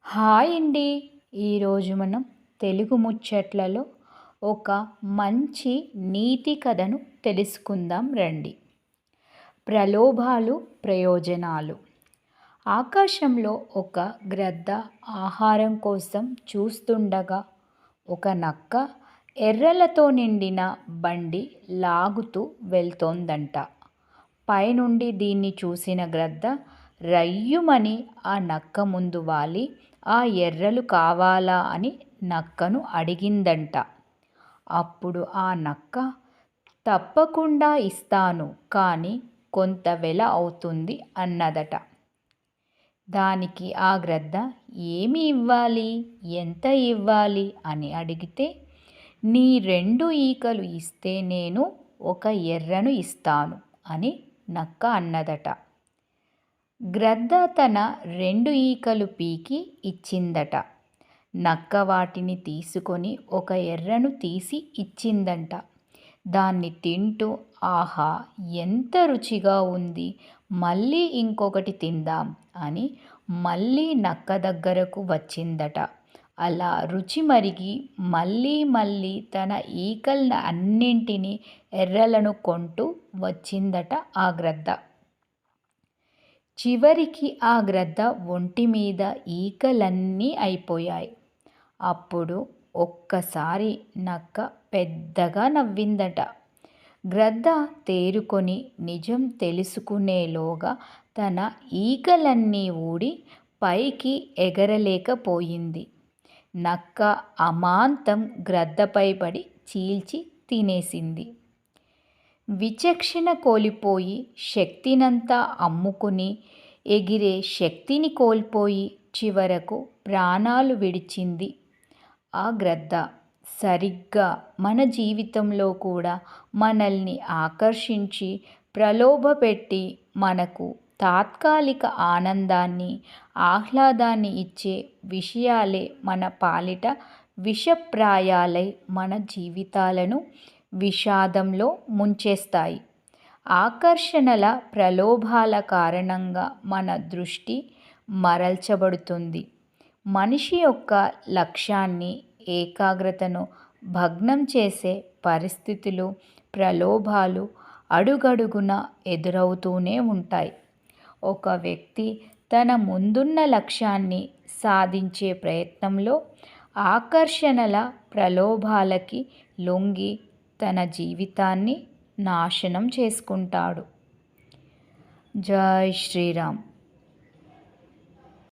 Hi అండి. ఈరోజు మనం తెలుగు ముచ్చట్లలో ఒక మంచి నీతి కథను తెలుసుకుందాం రండి. ప్రలోభాలు, ప్రయోజనాలు. ఆకాశంలో ఒక గ్రద్ద ఆహారం కోసం చూస్తుండగా ఒక నక్క ఎర్రలతో నిండిన బండి లాగుతూ వెళ్తోందంట. పైనుండి దీన్ని చూసిన గ్రద్ద రయ్యుమని ఆ నక్క ముందు వాలి ఆ ఎర్రలు కావాలా అని నక్కను అడిగిందంట. అప్పుడు ఆ నక్క తప్పకుండా ఇస్తాను, కానీ కొంత వెల అవుతుంది అన్నదట. దానికి ఆ గ్రద్ద ఏమి ఇవ్వాలి, ఎంత ఇవ్వాలి అని అడిగితే, నీ 2 ఈకలు ఇస్తే నేను ఒక ఎర్రను ఇస్తాను అని నక్క అన్నదట. గ్రద్ద తన 2 ఈకలు పీకి ఇచ్చిందట. నక్క వాటిని తీసుకొని ఒక ఎర్రను తీసి ఇచ్చిందంట. దాన్ని తింటూ ఆహా, ఎంత రుచిగా ఉంది, మళ్ళీ ఇంకొకటి తిందాం అని మళ్ళీ నక్క దగ్గరకు వచ్చిందట. అలా రుచి మరిగి మళ్ళీ మళ్ళీ తన ఈకలన్నింటినీ ఎర్రలను కొంటూ వచ్చిందట ఆ గ్రద్ద. చివరికి ఆ గ్రద్ద ఒంటి మీద ఈకలన్నీ అయిపోయాయి. అప్పుడు ఒక్కసారి నక్క పెద్దగా నవ్విందట. గ్రద్ద తేరుకొని నిజం తెలుసుకునేలోగా తన ఈకలన్నీ ఊడి పైకి ఎగరలేకపోయింది. నక్క అమాంతం గ్రద్దపై పడి చీల్చి తినేసింది. విచక్షణ కోల్పోయి శక్తినంతా అమ్ముకుని ఎగిరే శక్తిని కోల్పోయి చివరకు ప్రాణాలు విడిచింది ఆ గ్రద్ద. సరిగ్గా మన జీవితంలో కూడా మనల్ని ఆకర్షించి ప్రలోభపెట్టి మనకు తాత్కాలిక ఆనందాన్ని, ఆహ్లాదాన్ని ఇచ్చే విషయాలే మన పాలిట విషప్రాయాలై మన జీవితాలను విషాదంలో ముంచేస్తాయి. ఆకర్షణల, ప్రలోభాల కారణంగా మన దృష్టి మరల్చబడుతుంది. మనిషి యొక్క లక్ష్యాన్ని, ఏకాగ్రతను భగ్నం చేసే పరిస్థితులు, ప్రలోభాలు అడుగడుగునా ఎదురవుతూనే ఉంటాయి. ఒక వ్యక్తి తన ముందున్న లక్ష్యాన్ని సాధించే ప్రయత్నంలో ఆకర్షణల, ప్రలోభాలకి లొంగి తన జీవితాన్ని నాశనం చేసుకుంటాడు. జై శ్రీరామ్.